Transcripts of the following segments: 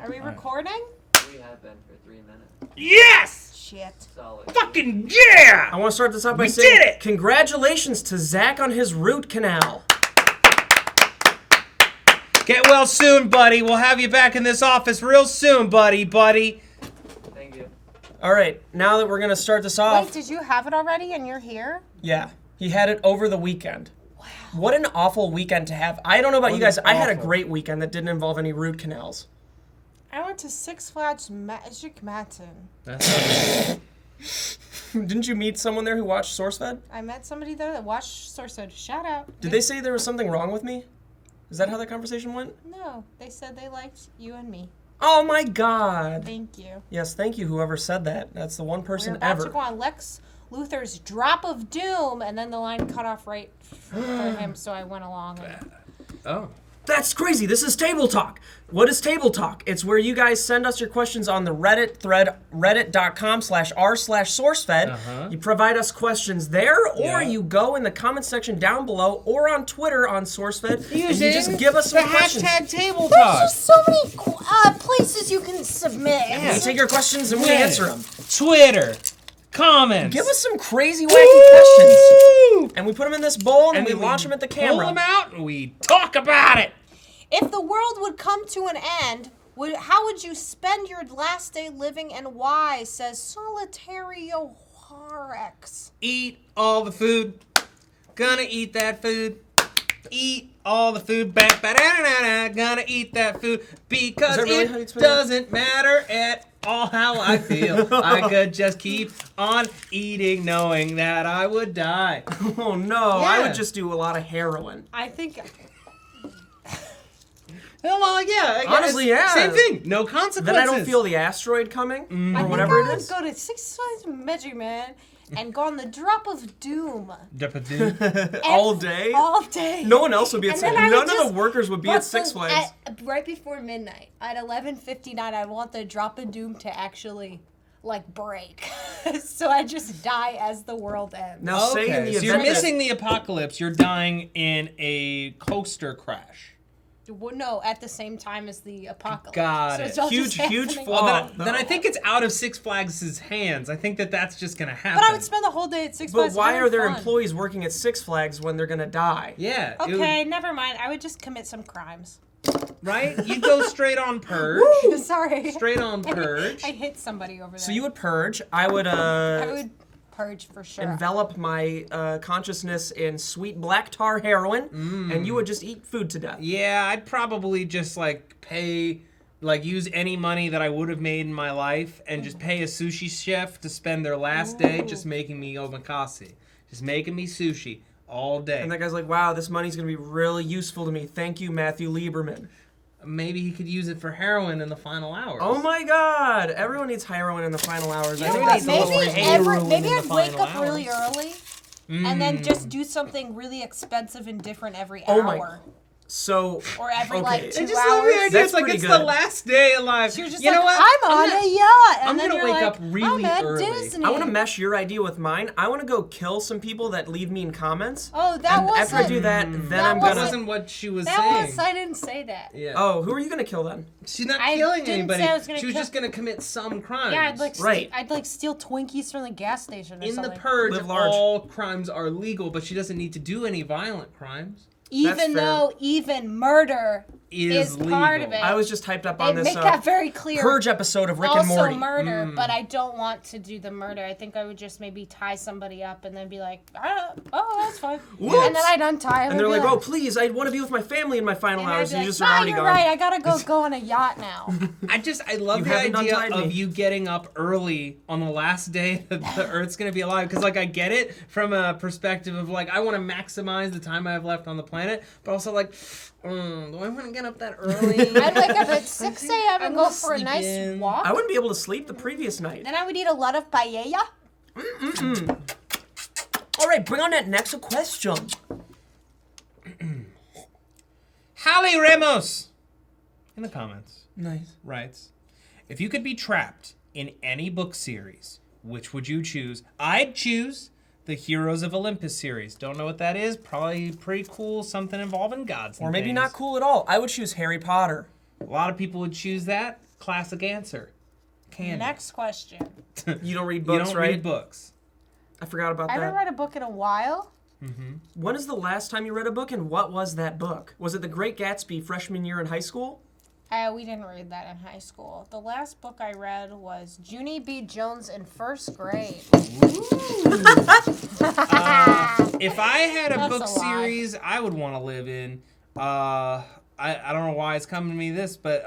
Are we recording? We have been for 3 minutes. Yes! Shit. Solid. Fucking yeah! I want to start this off by We saying did it! Congratulations to Zach on his root canal. Get well soon, buddy. We'll have you back in this office real soon, buddy. Thank you. All right, now that we're going to start this off. Wait, did you have it already and you're here? Yeah, he had it over the weekend. Wow. What an awful weekend to have. I don't know about you guys. I had a great weekend that didn't involve any root canals. I went to Six Flags Magic Mountain. Didn't you meet someone there who watched SourceFed? I met somebody there that watched SourceFed. Shout out. Did they say there was something wrong with me? Is that how that conversation went? No, they said they liked you and me. Oh my God. Thank you. Yes, thank you, whoever said that. That's the one person We're about ever. to go on Lex Luthor's Drop of Doom, and then the line cut off right for him, so I went along. And... Oh. That's crazy. This is TableTalk. What is TableTalk? It's where you guys send us your questions on the Reddit thread, reddit.com/r/SourceFed. You provide us questions there, or you go in the comment section down below, or on Twitter on SourceFed, and you just give us some questions. Hashtag TableTalk. There's just so many places you can submit. We take your questions and we answer them. Twitter. Comments. Give us some crazy, wacky questions. And we put them in this bowl and we launch them at the camera. Pull them out and we talk about it. If the world would come to an end, how would you spend your last day living and why, says Solitario Juarez. Eat all the food. Gonna eat that food. Eat all the food. Gonna eat that food. Because really how you it explain it? doesn't matter at all how I feel. I could just keep on eating knowing that I would die. Oh no, I Yeah. would just do a lot of heroin. I think... Well, yeah. I guess. Honestly, yeah. Same thing. No consequences. Then I don't feel the asteroid coming, I or think whatever I it would is. go to Six Flags Magic Man and go on the Drop of Doom. All day? All day. No one else would be at And Six then I Flags. would None of just- the workers would be at Six Flags. Right before midnight, at 11:59, I want the Drop of Doom to actually, break. So I just die as the world ends. Now, say in the so you're event that- missing the apocalypse. You're dying in a coaster crash. Well, no, at the same time as the apocalypse. Got So it. it's all Huge, just huge happening. flaw. Then I think it's out of Six Flags' hands. I think that's just gonna happen. But I would spend the whole day at Six But Flags. why having are there fun. employees working at Six Flags when they're gonna die? Yeah. it Okay, never mind. I would just commit some crimes. would- right? You go straight on purge. Sorry. Straight on purge. I hit somebody over there. So you would purge. I would I would purge for sure. envelop my consciousness in sweet black tar heroin, and you would just eat food to death. Yeah, I'd probably just pay, use any money that I would have made in my life and just pay a sushi chef to spend their last day just making me omakase. Just making me sushi all day. And that guy's like, wow, this money's gonna be really useful to me. Thank you, Matthew Lieberman. Maybe he could use it for heroin in the final hours. Oh my God! Everyone needs heroin in the final hours. You I know think what? that's the whole Maybe point. maybe in I'd the wake final up really early and then just do something really expensive and different every Oh my- hour. So Or every okay. 2 I just love the hours. idea. That's It's like pretty it's good. the last day alive. So you're just you know what? I'm on a yacht. And I'm then gonna you're wake like, up really I'm at early. Disney. I want to mesh your idea with mine. I want to go kill some people that leave me in comments. Oh, that and wasn't. after I do that, then that I'm That gonna. wasn't what she was That saying. was. I didn't say that. Yeah. Oh, who are you gonna kill then? She's not I killing didn't anybody. say I was gonna She was kill- just gonna commit some crimes. Yeah, I'd Right. I'd steal Twinkies from the gas station or in something. the purge, Live large. all crimes are legal, but she doesn't need to do any violent crimes. Even That's fair. though even murder Is part of legal. it. I was just hyped up They on this make that very clear. Purge episode of Rick and also Morty. murder, but I don't want to do the murder. I think I would just maybe tie somebody up and then be like, oh, that's fine. Whoops. And then I'd untie them. And they're be like, oh, please, I want to be with my family in my final and I'd hours. be And you like, just are already you're gone. right. I gotta go on a yacht now. I love You the haven't idea untied of me. you getting up early on the last day that the Earth's gonna be alive. Because I get it from a perspective of I want to maximize the time I have left on the planet, but also do I want to get up that early? I'd wake up at 6 a.m. and go gonna for a sleep nice in. walk. I wouldn't be able to sleep the previous night. Then I would eat a lot of paella. All right, bring on that next question. Holly Ramos in the comments Nice. writes, if you could be trapped in any book series, which would you choose? I'd choose the Heroes of Olympus series. Don't know what that is. Probably pretty cool. Something involving gods. Or and maybe things. not cool at all. I would choose Harry Potter. A lot of people would choose that. classic answer. Candace. Next question. You don't read You books, don't right? read books. I forgot about I that. haven't read a book in a while. When is the last time you read a book, and what was that book? Was it The Great Gatsby freshman year in high school? We didn't read that in high school. The last book I read was Junie B. Jones in first grade. If I had a That's book a lie. series I would want to live in, I don't know why it's coming to me this, but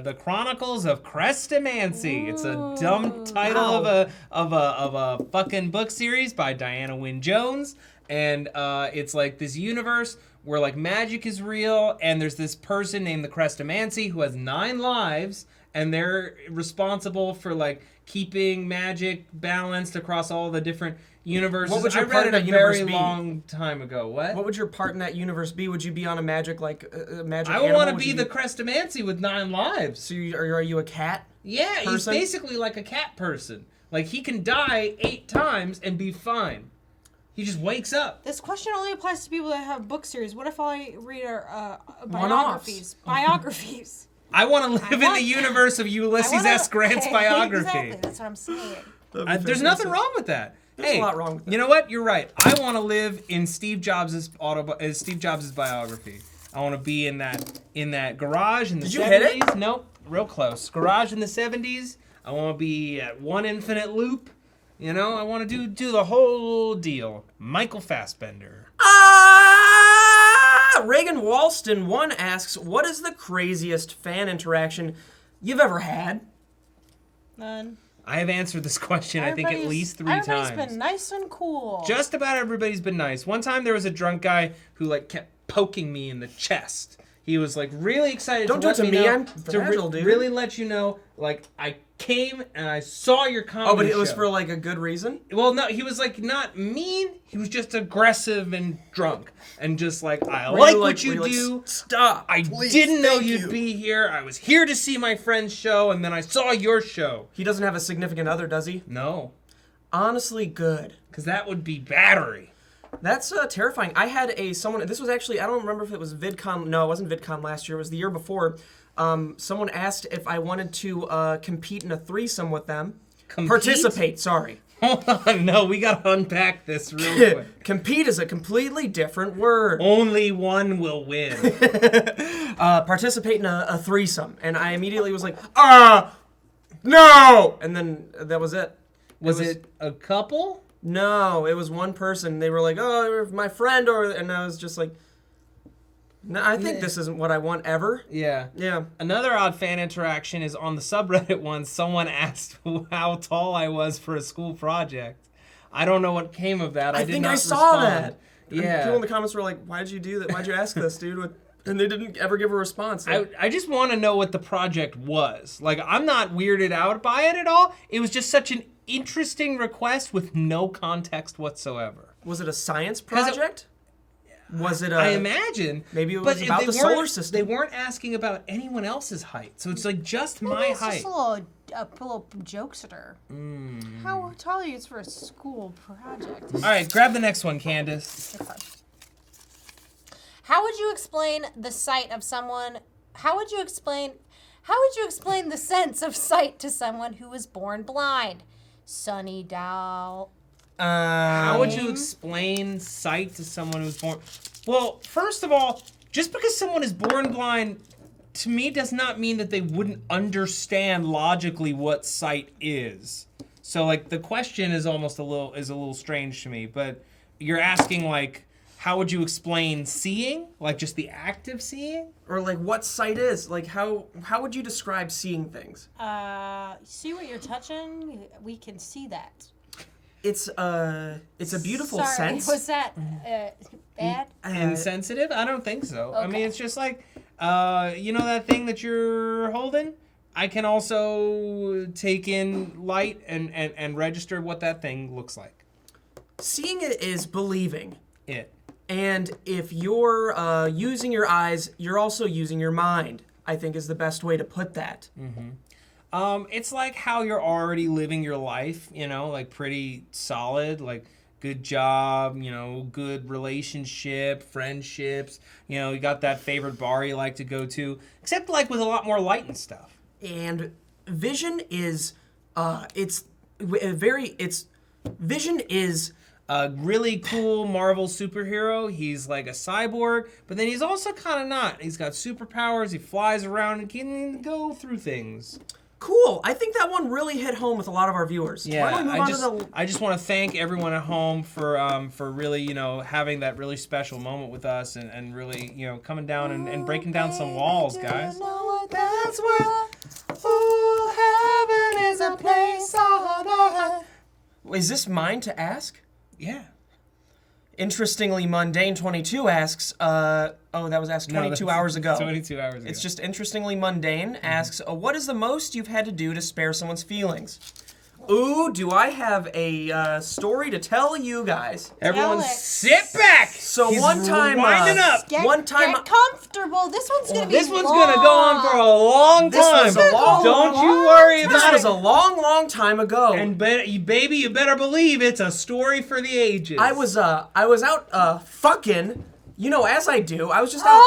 The Chronicles of Crestomancy. It's a dumb title of a fucking book series by Diana Wynne Jones, and it's like this universe where like magic is real, and there's this person named the Crestomancy who has 9 lives, and they're responsible for like keeping magic balanced across all the different universes. What would your I read part it in a that universe very be? long time ago. What would your part in that universe be? Would you be on a magic magic? I would animal? want to Would be you the Crestomancy with 9 lives. So are you a cat? Yeah, he's person? basically like a cat person. Like he can die 8 times and be fine. He just wakes up. This question only applies to people that have book series. What if I read One-offs. biographies? Biographies. I want to live in want- the universe of Ulysses I wanna- s. Grant's biography. Exactly, that's what I'm saying. There's nothing wrong with that. There's a lot wrong with that. You know what? You're right. I want to live in Steve Jobs' biography. I want to be in that garage in the 70s. Did you hit it? Nope, real close. Garage in the 70s. I want to be at one infinite loop. You know, I want to do the whole deal. Michael Fassbender. Reagan Walston 1 asks, what is the craziest fan interaction you've ever had? None. I have answered this question, I think, at least 3 times. Everybody's been nice and cool. Just about everybody's been nice. One time there was a drunk guy who like kept poking me in the chest. He was like really excited Don't to do it let to me me, know, I'm fragile, dude. really let you know, like I came and I saw your comedy Oh, but it was show. for like a good reason? Well, no, he was like not mean. He was just aggressive and drunk and just like I like what you do. Stop. I please, didn't know thank you'd you." be here. I was here to see my friend's show, and then I saw your show. He doesn't have a significant other, does he? No, Honestly, good. because that would be battery. That's terrifying. I had someone, this was actually, I don't remember if it was VidCon, no, it wasn't VidCon last year, it was the year before. Someone asked if I wanted to compete in a threesome with them. Compete? Participate, sorry. Hold on, no, we gotta unpack this real quick. Compete is a completely different word. Only one will win. Participate in a threesome. And I immediately was like, no! And then that was it. Was it a couple? No, it was one person. They were like, oh, you're my friend, and I was just like, no, I think this isn't what I want ever. Yeah. Yeah. Another odd fan interaction is on the subreddit once. Someone asked how tall I was for a school project. I don't know what came of that. I did think not I saw respond. that. And Yeah. people in the comments were like, why'd you do that? Why'd you ask this, dude? And they didn't ever give a response. Like, I just want to know what the project was. Like, I'm not weirded out by it at all. It was just such an interesting request with no context whatsoever. was it a science 'Cause it- project? Was it a... I imagine. maybe it but was about they the weren't- solar system. They weren't asking about anyone else's height. So it's like just my It's height. just a little jokester. How tall are you for a school project? All right, grab the next one, Candace. Okay. How would you explain the sight of someone? How would you explain the sense of sight to someone who was born blind? Sunny Dow. How would you explain sight to someone who's born? Well, first of all, just because someone is born blind, to me, does not mean that they wouldn't understand logically what sight is. So, like, the question is almost a little strange to me. But you're asking, like, how would you explain seeing? Like, just the act of seeing? Or like what sight is? Like how would you describe seeing things? See what you're touching? We can see that. It's a beautiful Sorry, sense. was that bad? Insensitive? I don't think so. I mean, Okay. it's just like, you know that thing that you're holding? I can also take in light and register what that thing looks like. Seeing it is believing. It. And if you're using your eyes, you're also using your mind, I think is the best way to put that. It's like how you're already living your life, you know, like pretty solid, like good job, you know, good relationship, friendships, you know, you got that favorite bar you like to go to, except like with a lot more light and stuff. and Vision is Vision is a really cool Marvel superhero. He's like a cyborg, but then he's also kind of not. He's got superpowers. He flies around and can go through things. cool. I think that one really hit home with a lot of our viewers. Yeah, Why don't we move on to the... I just want to thank everyone at home for really, having that really special moment with us and really, coming down and breaking down some walls, guys. That's where heaven is a place on earth. Is this mine to ask? Yeah. Interestingly Mundane 22 asks, that was asked 22 hours ago. 22 hours ago. It's just Interestingly Mundane asks, what is the most you've had to do to spare someone's feelings? Ooh, do I have a story to tell you guys? Everyone it. sit back! So He's one time, winding up. Get comfortable. This one's gonna be This one's long. gonna go on for a long This time. was a long- Don't you worry This about was it. a long, long time ago. And baby, you better believe it's a story for the ages. I was out fucking, as I do. I was just out.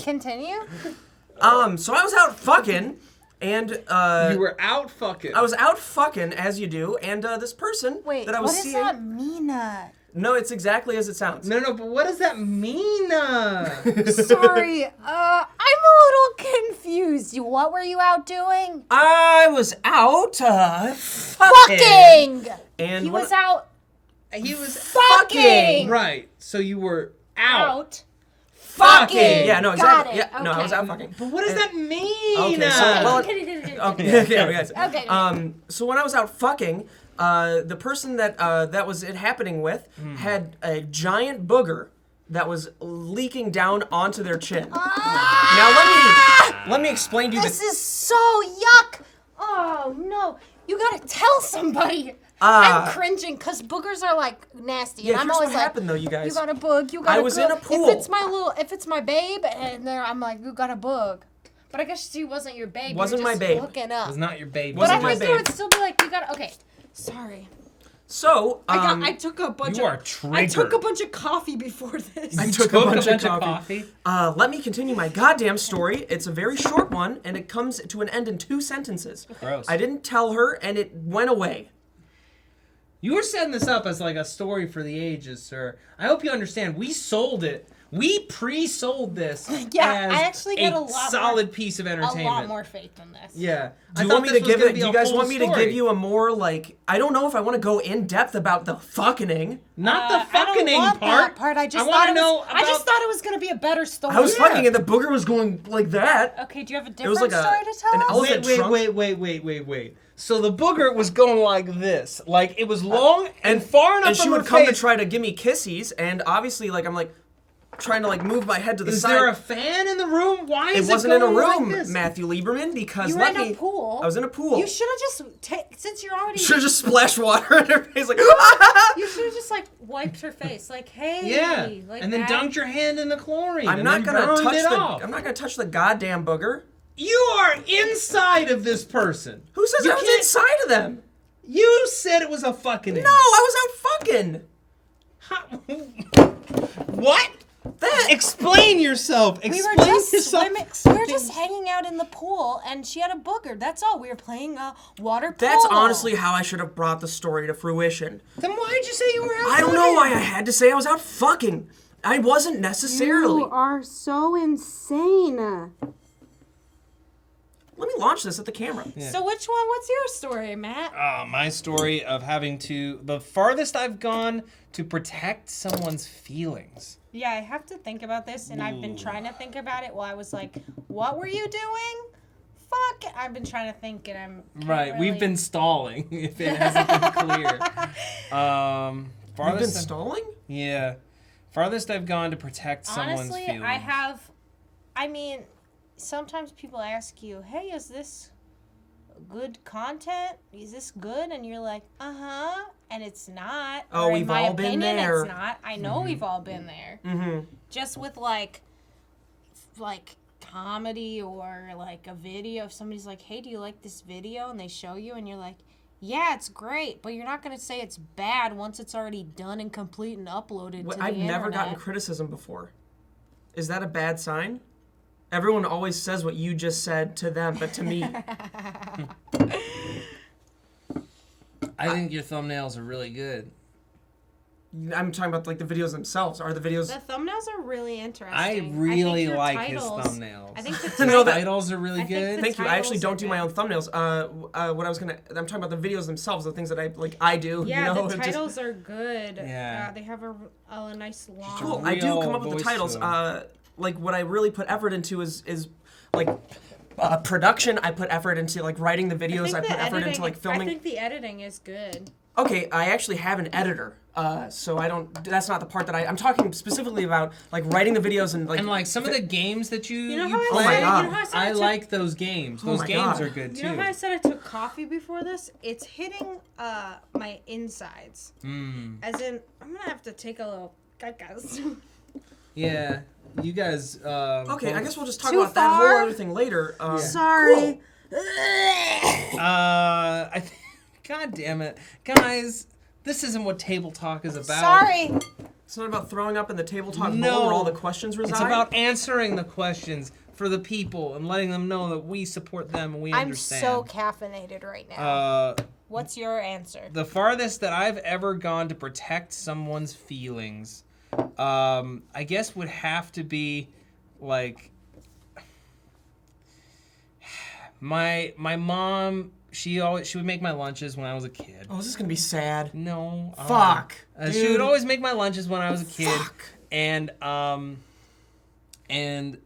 Continue. So I was out fucking, and You were out fucking. I was out fucking as you do, and this person Wait, that I was what does seeing. that mean? No, it's exactly as it sounds. No, but what does that mean? Sorry, I'm a little confused. What were you out doing? I was out fucking. Fucking! And He when was out He was fucking! right. So you were out. Fucking! Yeah, no, Got exactly. it. Yeah, no, I was Okay. out fucking. But what does that mean? Okay, so well, okay, guys. Okay. So when I was out fucking, the person that was it happening with had a giant booger that was leaking down onto their chin. Now let me explain to you This is so yuck! Oh no, you gotta tell somebody. I'm cringing because boogers are like nasty, Yeah, and I'm here's always what like, happened though, you guys. "You got a boog, you got I a was girl." in a pool. If it's my babe, and there I'm like, "You got a boog," but I guess she wasn't your babe. Wasn't you were my just babe. hooking up. It was not your baby. But I wasn't my think they babe. would still be like, "You got okay." Sorry. So I took a bunch you of. are triggered. I took a bunch of coffee before this. I took a bunch of coffee. Let me continue my goddamn story. It's a very short one, and it comes to an end in 2 sentences. Gross. I didn't tell her, and it went away. You were setting this up as like a story for the ages, sir. I hope you understand. We sold it. We pre-sold this Yeah, as I actually get a lot solid piece of a entertainment. lot more faith than this. Yeah. Do you want me to give it? Do you guys want me to story. give you a more like? I don't know if I want to go in depth about the fucking. Not the I fucking don't want part. that part. I just wanna thought it was. know I just about- thought it was gonna be a better story. I was fucking, and the booger was going like that. Okay, do you have a It different was like story to tell an us? elephant trunk. Wait. So the booger was going like this. Like it was long and far enough And she from would her come to face. try to give me kissies, and obviously, like I'm like trying to like move my head to the Is side. there a fan in the room? Why It is wasn't in a going room, like this? Matthew Lieberman, because You were let in me. a pool. I was in a pool. You should have just since you're already. Should have just splashed water in her face, like. You should have just like wiped her face, like hey. Yeah, like and then that. dunked your hand in the chlorine. I'm and not then gonna burned touch it the. off. I'm not gonna touch the goddamn booger. You are inside of this person. Who says You I was can't- inside of them? You said it was a fucking. No, I was out fucking. What? That. Explain yourself. We Explain were just yourself. swimming. We were just hanging out in the pool, and she had a booger. That's all. We were playing water polo. That's honestly how I should have brought the story to fruition. Then why'd you say you were out? I don't know why I had to say I was out fucking. I wasn't necessarily. are so insane. Let me launch this at the camera. So which one? What's your story, Matt? My story of having to the farthest I've gone to protect someone's feelings. Yeah, I have to think about this, and I've been trying to think about it while I was like, what were you doing? Fuck. I've been trying to think, and I'm... Right, we've been stalling. If it hasn't been clear. You've been Farthest. stalling? Yeah, farthest I've gone to protect someone's Honestly, feelings. I have... I mean, sometimes people ask you, hey, is this good content? Is this good? And you're like, uh-huh. And it's not. Oh, Or we've in my all been opinion, there. It's not. I know we've all been there. Mm-hmm. Just with like comedy or like a video. If somebody's like, hey, do you like this video? And they show you and you're like, yeah, it's great. But you're not going to say it's bad once it's already done and complete and uploaded to the I've internet. never gotten criticism before. Is that a bad sign? Everyone always says what you just said to them, but to me. I think your thumbnails are really good. I'm talking about like the videos themselves. Are the videos? The thumbnails are really interesting. I really think your like titles, his thumbnails. I think the No, The that- titles are really I think good. the Thank you. I actually titles don't do are my own good. thumbnails. What I was gonna, I'm talking about the videos themselves, the things that I do. Yeah, you know, the it just- titles are good. Yeah. They have a nice long. Cool. I do real come up with the voice titles. to 'em. Like what I really put effort into is like production. I put effort into like writing the videos. I put effort into like filming. I think the editing is good. Okay, I actually have an editor, so I don't. That's not the part that I'm talking specifically about, like writing the videos and like. And like some of the games that you You know how I play, said- you know how I said I I took- like those games. Oh Those my games God. are good You too. know how I said I took coffee before this? It's hitting my insides. As in, I'm gonna have to take a little guys. Yeah, you guys. Okay, I both- guess we'll just talk Too about that whole far? other thing later. Sorry. I think. God damn it, guys! This isn't what Table Talk is about. Sorry. It's not about throwing up in the TableTalk No. bowl where all the questions reside. It's about answering the questions for the people and letting them know that we support them and we I'm understand. so caffeinated right now. What's your answer? The farthest that I've ever gone to protect someone's feelings, I guess would have to be like my mom. She would make my lunches when I was a kid. Oh, is this gonna be sad? No. Fuck. She dude. would always make my lunches when I was a kid. Fuck. And And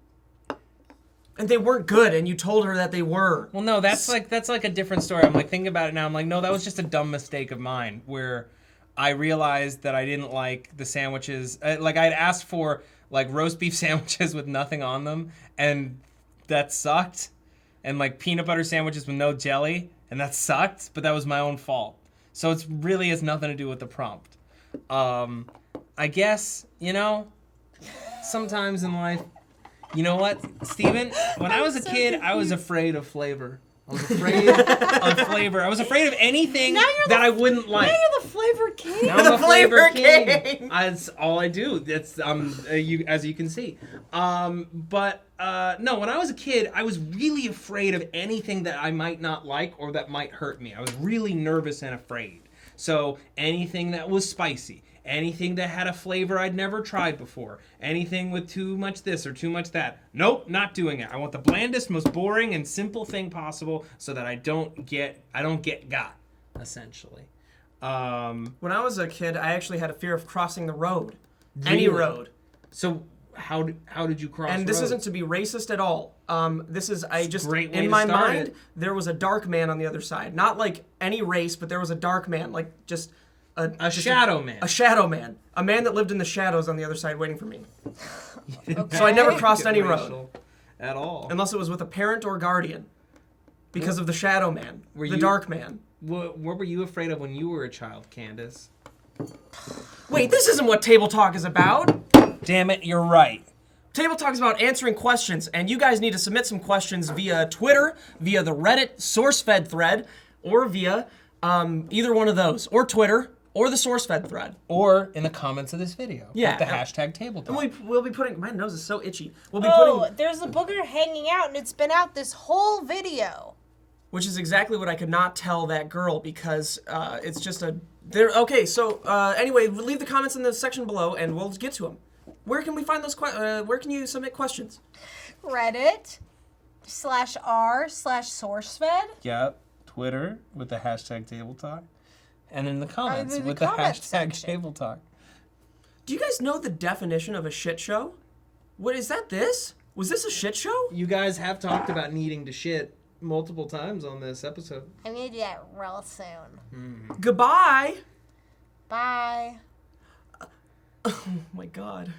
they weren't good, and you told her that they were. well, no, that's like a different story. I'm like thinking about it now. I'm like, no, that was just a dumb mistake of mine where I realized that I didn't like the sandwiches. Like I'd asked for like roast beef sandwiches with nothing on them, and that sucked. And like peanut butter sandwiches with no jelly, and that sucked. But that was my own fault. So it's really has nothing to do with the prompt. I guess sometimes in life. You know what, Steven? When I was a kid, I was afraid of flavor. I was afraid of flavor. I was afraid of anything that I wouldn't like. Now you're the flavor king. Now I'm The a flavor flavor king. king. That's all I do. That's as you can see. But no, when I was a kid, I was really afraid of anything that I might not like or that might hurt me. I was really nervous and afraid. So anything that was spicy, anything that had a flavor I'd never tried before, anything with too much this or too much that. Nope, not doing it. I want the blandest, most boring and simple thing possible so that I don't get got, essentially. When I was a kid, I actually had a fear of crossing the road. Any Really? road. So how did you cross And this roads? isn't to be racist at all. This is, I just, great way in to my start mind, it. there was a dark man on the other side. Not like any race, but there was a dark man, like just a shadow man. A shadow man. A man that lived in the shadows on the other side waiting for me. So I never crossed any road. Racial at all. Unless it was with a parent or guardian. Because of the shadow man. Were The you- dark man. What were you afraid of when you were a child, Candace? Wait, this isn't what Table Talk is about. Damn it, you're right. Table Talk is about answering questions, and you guys need to submit some questions via Twitter, via the Reddit SourceFed thread, or via either one of those, or Twitter, or the SourceFed thread. Or in the comments of this video. Yeah. With the hashtag TableTalk. And we'll be putting, my nose is so itchy. We'll be Oh, putting, there's a booger hanging out, and it's been out this whole video. which is exactly what I could not tell that girl because it's just a, there. Okay, so anyway, leave the comments in the section below, and we'll get to them. Where can we find those? Where can you submit questions? Reddit/r/SourceFed. Yep. Twitter with the hashtag TableTalk. And in the comments in the with the comments hashtag section. TableTalk. Do you guys know the definition of a shit show? What is that? This? Was this a shit show? You guys have talked about needing to shit multiple times on this episode. I'm gonna do that real soon. Goodbye. Bye. Oh my god.